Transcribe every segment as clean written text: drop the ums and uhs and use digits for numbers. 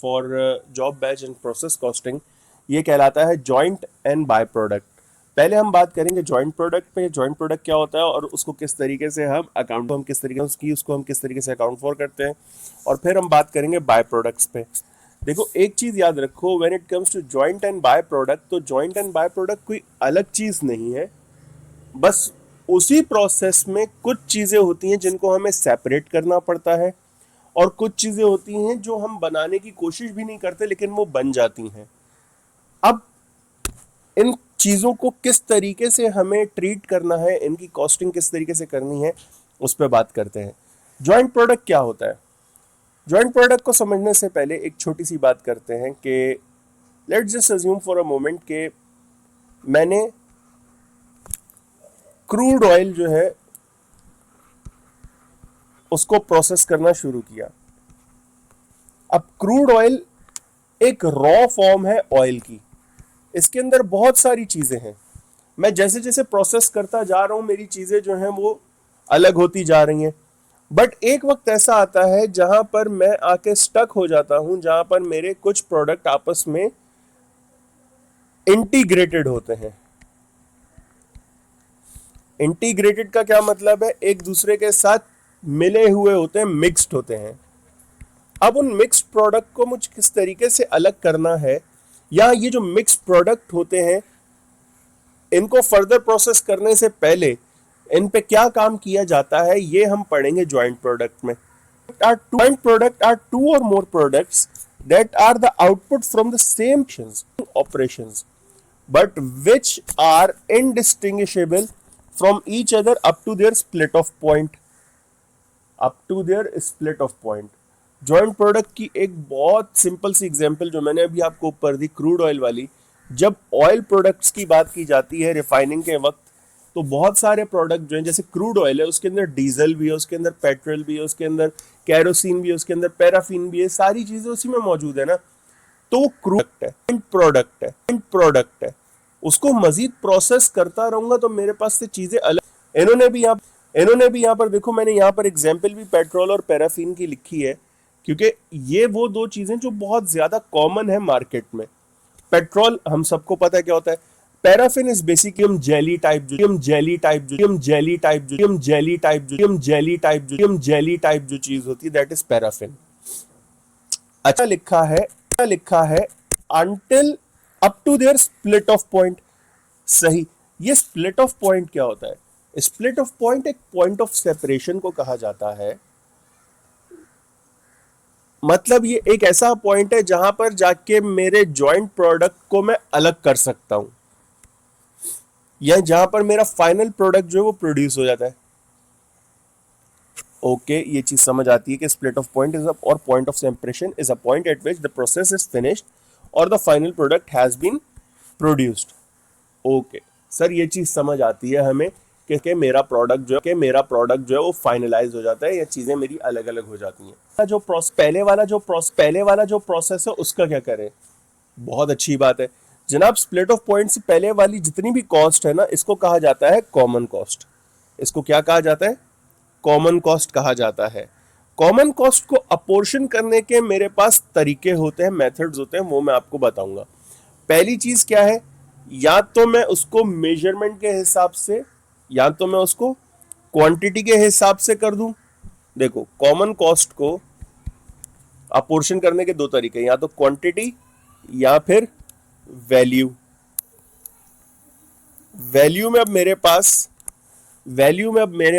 For job batch and process costing, ये कहलाता है जॉइंट एंड बाय प्रोडक्ट। पहले हम बात करेंगे जॉइंट प्रोडक्ट पे, जॉइंट प्रोडक्ट क्या होता है और उसको किस तरीके से हम अकाउंट, हम किस तरीके से उसको हम किस तरीके से अकाउंट फॉर करते हैं, और फिर हम बात करेंगे बाय प्रोडक्ट्स पे। देखो एक चीज याद रखो, when it comes to joint and by product, तो जॉइंट एंड बाय प्रोडक्ट कोई अलग चीज नहीं है, बस उसी प्रोसेस में कुछ चीजें होती हैं जिनको हमें सेपरेट करना पड़ता है, और कुछ चीजें होती हैं जो हम बनाने की कोशिश भी नहीं करते लेकिन वो बन जाती हैं। अब इन चीजों को किस तरीके से हमें ट्रीट करना है, इनकी कॉस्टिंग किस तरीके से करनी है, उस पर बात करते हैं। जॉइंट प्रोडक्ट क्या होता है? जॉइंट प्रोडक्ट को समझने से पहले एक छोटी सी बात करते हैं कि let's just assume for a moment कि मैंने क्रूड ऑयल जो है उसको प्रोसेस करना शुरू किया। अब क्रूड ऑयल एक रॉ फॉर्म है ऑयल की, इसके अंदर बहुत सारी चीजें हैं। मैं जैसे जैसे प्रोसेस करता जा रहा हूं मेरी चीजें जो हैं वो अलग होती जा रही हैं, बट एक वक्त ऐसा आता है जहां पर मैं आके स्टक हो जाता हूं, जहां पर मेरे कुछ प्रोडक्ट आपस में इंटीग्रेटेड होते हैं। इंटीग्रेटेड का क्या मतलब है? एक दूसरे के साथ मिले हुए होते हैं, मिक्स्ड होते हैं। अब उन मिक्स्ड प्रोडक्ट को मुझे किस तरीके से अलग करना है, या ये जो मिक्स्ड प्रोडक्ट होते हैं इनको फर्दर प्रोसेस करने से पहले इन पे क्या काम किया जाता है, ये हम पढ़ेंगे जॉइंट प्रोडक्ट में। Joint product are two or more products that are the output from the same operations, but which are indistinguishable from each other up to their split of point. Up to their split of point. Joint product की एक बहुत simple सी example जो मैंने अभी आपको ऊपर दी, crude oil वाली। जब ऑयल प्रोडक्ट्स की बात की जाती है रिफाइनिंग के वक्त, तो बहुत सारे प्रोडक्ट जो हैं, जैसे क्रूड ऑयल है उसके अंदर डीजल भी है, उसके अंदर पेट्रोल भी है, उसके अंदर कैरोसिन भी है, उसके अंदर पैराफिन भी है, सारी चीजें उसी में मौजूद है ना। तो वो क्रूड है, प्रोडक्ट है, उसको मजीद प्रोसेस करता रहूंगा तो मेरे पास से चीजें अलग। इन्होंने भी यहाँ पर देखो, मैंने यहाँ पर एग्जाम्पल भी पेट्रोल और पैराफिन की लिखी है, क्योंकि ये वो दो चीजें जो बहुत ज्यादा कॉमन है मार्केट में। पेट्रोल हम सबको पता है क्या होता है, paraffin is basically jelly type जो चीज होती है, दैट इज पैराफिन। अच्छा लिखा है until up to their split off point. सही, ये स्प्लिट ऑफ पॉइंट क्या होता है? स्प्लिट ऑफ पॉइंट एक पॉइंट ऑफ सेपरेशन को कहा जाता है। मतलब ये एक ऐसा पॉइंट है जहां पर जाके मेरे जॉइंट प्रोडक्ट को मैं अलग कर सकता हूं, या जहां पर मेरा फाइनल प्रोडक्ट जो है वो प्रोड्यूस हो जाता है। ओके, ये चीज समझ आती है कि स्प्लिट ऑफ पॉइंट इज और point of separation is a point at which the process is finished और the final product has been produced. Okay sir, ये चीज समझ आती है हमें कि मेरा प्रोडक्ट जो है वो फाइनलाइज हो जाता है, या चीजें मेरी अलग अलग हो जाती हैं। जो पहले वाला जो प्रोसेस है उसका क्या करें? बहुत अच्छी बात है जनाब। स्प्लिट ऑफ पॉइंट से पहले वाली जितनी भी कॉस्ट है ना, इसको कहा जाता है कॉमन कॉस्ट। इसको क्या कहा जाता है? कॉमन कॉस्ट कहा जाता है। कॉमन कॉस्ट को अपोर्शन करने के मेरे पास तरीके होते हैं, मेथड्स होते हैं, वो मैं आपको बताऊंगा। पहली चीज क्या है, या तो मैं उसको मेजरमेंट के हिसाब से, या तो मैं उसको क्वांटिटी के हिसाब से कर दूं। देखो, कॉमन कॉस्ट को अपोर्शन करने के दो तरीके, या तो क्वांटिटी या फिर वैल्यू। वैल्यू में अब मेरे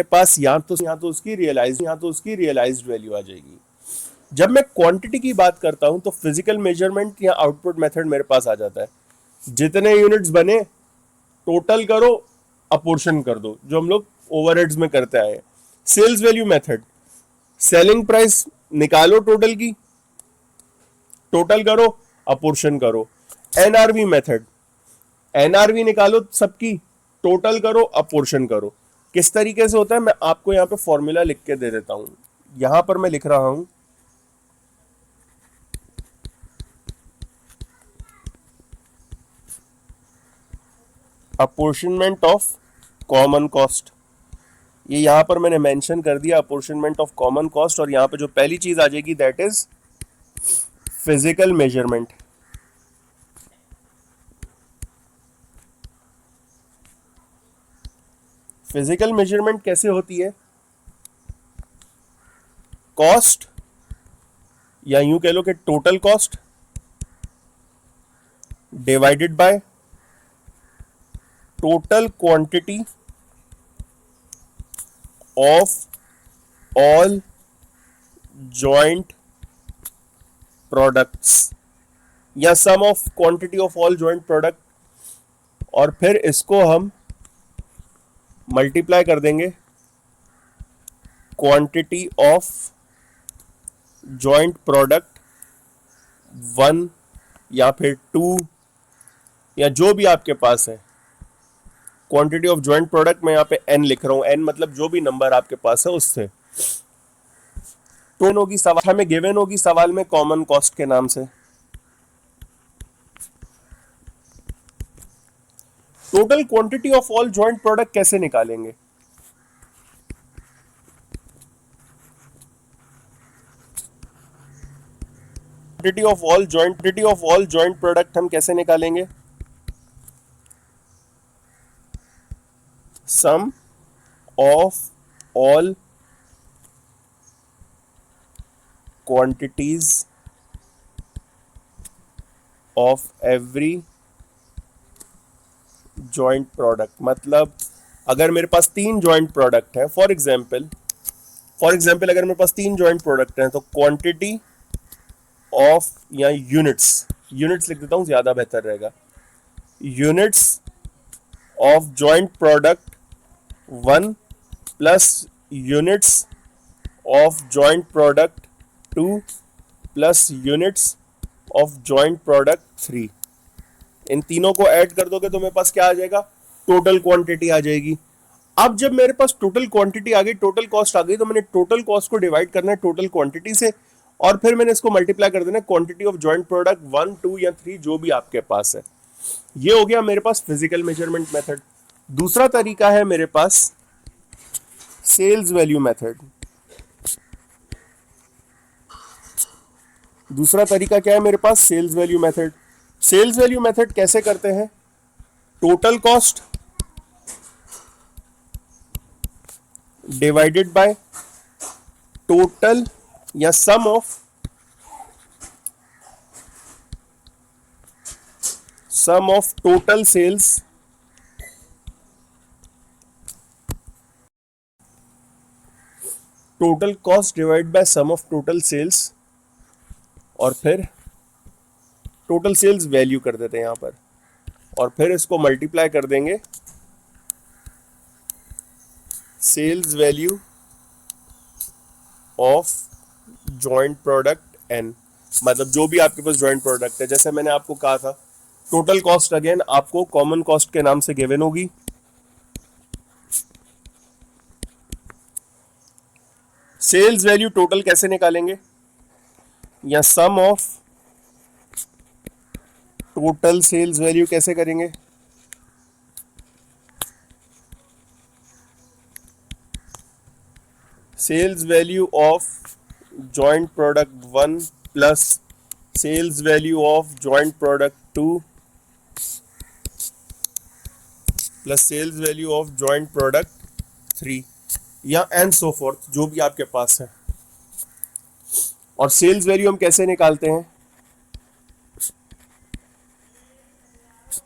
पास या तो उसकी रियलाइज्ड वैल्यू आ जाएगी। जब मैं क्वांटिटी की बात करता हूं तो फिजिकल मेजरमेंट या आउटपुट मेथड मेरे पास आ जाता है। जितने यूनिट्स बने टोटल करो, अपोर्शन कर दो, जो हम लोग ओवरहेड्स में करते आए हैं। Sales value method, selling price निकालो टोटल की, टोटल करो, अपोर्शन करो। एनआरवी मेथड, एनआरवी निकालो सबकी, टोटल करो, अपोर्शन करो। किस तरीके से होता है मैं आपको यहां पे फॉर्मूला लिख के दे देता हूं। यहां पर मैं लिख रहा हूं अपोर्शनमेंट ऑफ कॉमन कॉस्ट। ये यहां पर मैंने मेंशन कर दिया अपोर्शनमेंट ऑफ कॉमन कॉस्ट, और यहां पे जो पहली चीज आ जाएगी that is physical measurement. Physical measurement कैसे होती है? कॉस्ट, या यूं कह लो कि total cost divided by total quantity of all joint products, या sum of quantity of all joint product, और फिर इसको हम मल्टीप्लाई कर देंगे क्वांटिटी ऑफ जॉइंट प्रोडक्ट 1 या फिर 2, या जो भी आपके पास है। क्वांटिटी ऑफ जॉइंट प्रोडक्ट मैं यहाँ पे n लिख रहा हूं, n मतलब जो भी नंबर आपके पास है उससे। तो होगी सवाल हमें गिवन होगी सवाल में कॉमन कॉस्ट के नाम से। Total quantity of all joint product कैसे निकालेंगे? Quantity of all joint product हम कैसे निकालेंगे? Sum of all quantities of every joint product. मतलब अगर मेरे पास 3 जॉइंट प्रोडक्ट है, फॉर एग्जाम्पल अगर मेरे पास 3 जॉइंट प्रोडक्ट हैं, तो क्वांटिटी ऑफ, या यूनिट्स लिख देता हूं, ज्यादा बेहतर रहेगा। Units of joint product 1 plus units of joint product 2 plus units of joint product 3। इन तीनों को ऐड कर दोगे तो मेरे पास क्या आ जाएगा? टोटल क्वांटिटी आ जाएगी। अब जब मेरे पास टोटल क्वांटिटी आ गई, टोटल कॉस्ट आ गई, तो मैंने टोटल कॉस्ट को डिवाइड करना है टोटल क्वांटिटी से, और फिर मैंने इसको मल्टीप्लाई कर देना क्वांटिटी ऑफ जॉइंट प्रोडक्ट 1, 2 या 3 जो भी आपके पास है। ये हो गया मेरे पास फिजिकल मेजरमेंट मेथड। दूसरा तरीका है मेरे पास सेल्स वैल्यू मेथड। दूसरा तरीका क्या है मेरे पास? Sales value method. Sales value method कैसे करते हैं? Total cost divided by total, या sum of total sales total cost divide by sum of total sales, और फिर टोटल सेल्स वैल्यू कर देते हैं यहां पर, और फिर इसको मल्टीप्लाई कर देंगे sales value of joint product n। मतलब जो भी आपके पास जॉइंट प्रोडक्ट है, जैसे मैंने आपको कहा था टोटल कॉस्ट अगेन आपको कॉमन कॉस्ट के नाम से गिवन होगी। सेल्स वैल्यू टोटल कैसे निकालेंगे? या sum of total sales value कैसे करेंगे? Sales value of joint product 1 plus sales value of joint product 2 plus sales value of joint product 3, या एंड सो फोर्थ जो भी आपके पास है। और सेल्स वैल्यू हम कैसे निकालते हैं?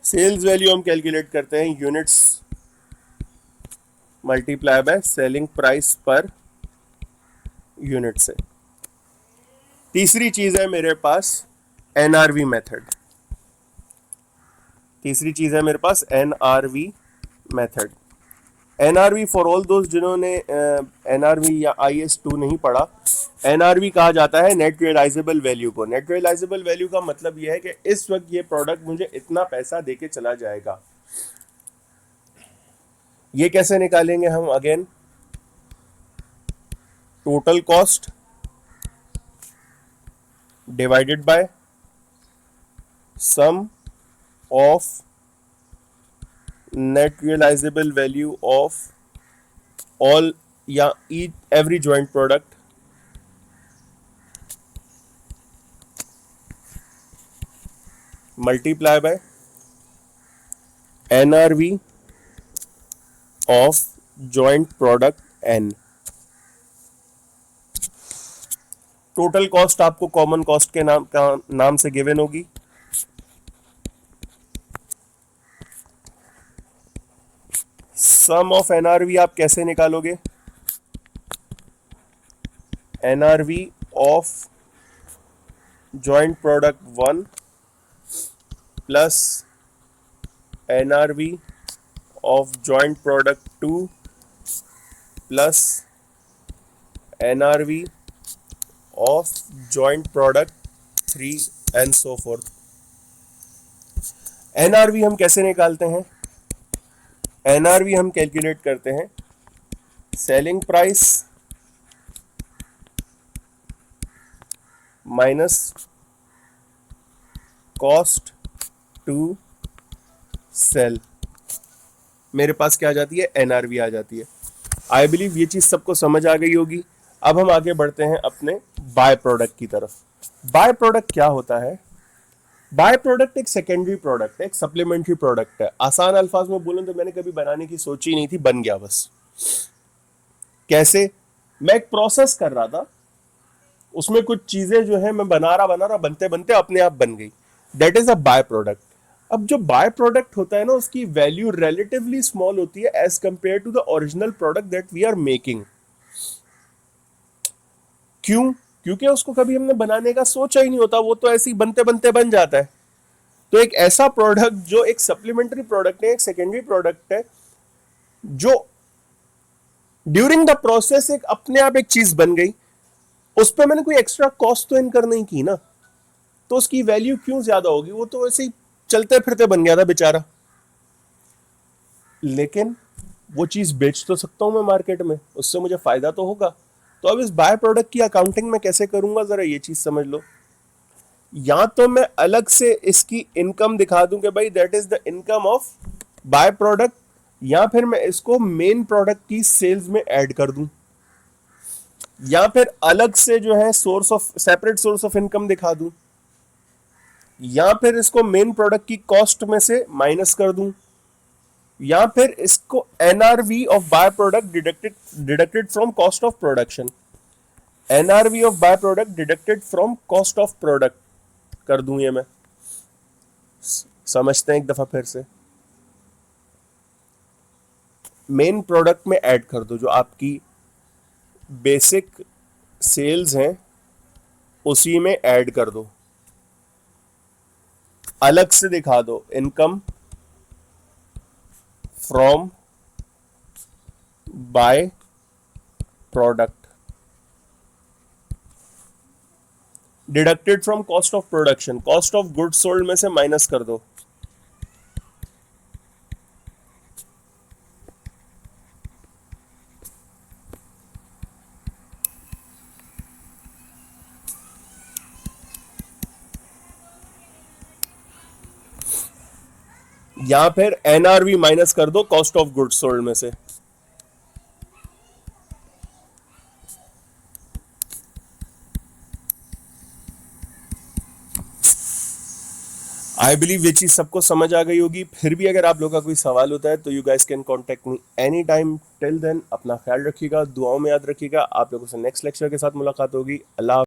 सेल्स वैल्यू हम कैलकुलेट करते हैं units multiply by selling price per unit से। तीसरी चीज है मेरे पास NRV method. Method NRV for all दोस्त जिन्होंने एनआरवी या IS2 नहीं पढ़ा, एनआरवी कहा जाता है नेट रियलाइजेबल वैल्यू को। नेट रियलाइजेबल वैल्यू का मतलब यह है कि इस वक्त ये प्रोडक्ट मुझे इतना पैसा देके चला जाएगा। ये कैसे निकालेंगे हम? Again total cost divided by sum of net realisable value of all या every joint product multiply by NRV of joint product N. Total cost आपको कॉमन कॉस्ट के नाम से गिवन होगी। सम ऑफ एनआरवी आप कैसे निकालोगे? NRV of joint product 1 plus NRV of joint product 2 plus NRV of joint product 3 and so forth. NRV हम कैसे निकालते हैं? एनआरवी हम कैलकुलेट करते हैं selling price minus cost to sell. मेरे पास क्या आ जाती है? एनआरवी आ जाती है। आई बिलीव ये चीज सबको समझ आ गई होगी। अब हम आगे बढ़ते हैं अपने बाय प्रोडक्ट की तरफ। बाय प्रोडक्ट क्या होता है? बाय प्रोडक्ट एक सेकेंडरी प्रोडक्ट है, एक सप्लीमेंट्री प्रोडक्ट है। आसान अल्फाज में बोलूं तो मैंने कभी बनाने की सोची नहीं थी, बन गया बस। कैसे? मैं एक प्रोसेस कर रहा था, उसमें कुछ चीजें जो है मैं बना रहा बनते बनते अपने आप बन गई। That is a by product. अब जो बाय प्रोडक्ट होता है ना, उसकी वैल्यू रिलेटिवली स्मॉल होती है as compare to the original product that we are making. क्यों? क्योंकि उसको कभी हमने बनाने का सोचा ही नहीं होता, वो तो ऐसे ही बनते बनते बन जाता है। तो एक ऐसा प्रोडक्ट जो एक सप्लीमेंट्री प्रोडक्ट है, एक सेकेंडरी प्रोडक्ट है, जो ड्यूरिंग द प्रोसेस एक अपने आप एक चीज बन गई, उस पर मैंने कोई एक्स्ट्रा कॉस्ट तो इनकर नहीं की ना, तो उसकी वैल्यू क्यों ज्यादा होगी? वो तो ऐसे ही चलते फिरते बन गया था बेचारा। लेकिन वो चीज बेच तो सकता हूं मैं मार्केट में, उससे मुझे फायदा तो होगा। तो अब इस बाय प्रोडक्ट की अकाउंटिंग में कैसे करूंगा, जरा ये चीज समझ लो। या तो मैं अलग से इसकी इनकम दिखा दूं कि भाई that is the income of by product, या फिर मैं इसको मेन प्रोडक्ट की सेल्स में ऐड कर दूं, या फिर अलग से जो है source of separate source of income दिखा दूं, या फिर इसको मेन प्रोडक्ट की कॉस्ट में से माइनस कर दूं, या फिर इसको NRV of by product deducted from cost of production, NRV of by product deducted from cost of product कर दूं। ये मैं समझते हैं एक दफा फिर से। मेन प्रोडक्ट में ऐड कर दो, जो आपकी बेसिक सेल्स हैं उसी में ऐड कर दो। अलग से दिखा दो income from by product deducted from cost of production, cost of goods sold में से माइनस कर दो। या फिर एनआरवी माइनस कर दो कॉस्ट ऑफ गुड्स सोल्ड में से। आई बिलीव ये चीज सबको समझ आ गई होगी। फिर भी अगर आप लोगों का कोई सवाल होता है तो you guys can contact me any time. Till then अपना ख्याल रखिएगा, दुआओं में याद रखिएगा। आप लोगों से नेक्स्ट लेक्चर के साथ मुलाकात होगी। अल्लाह।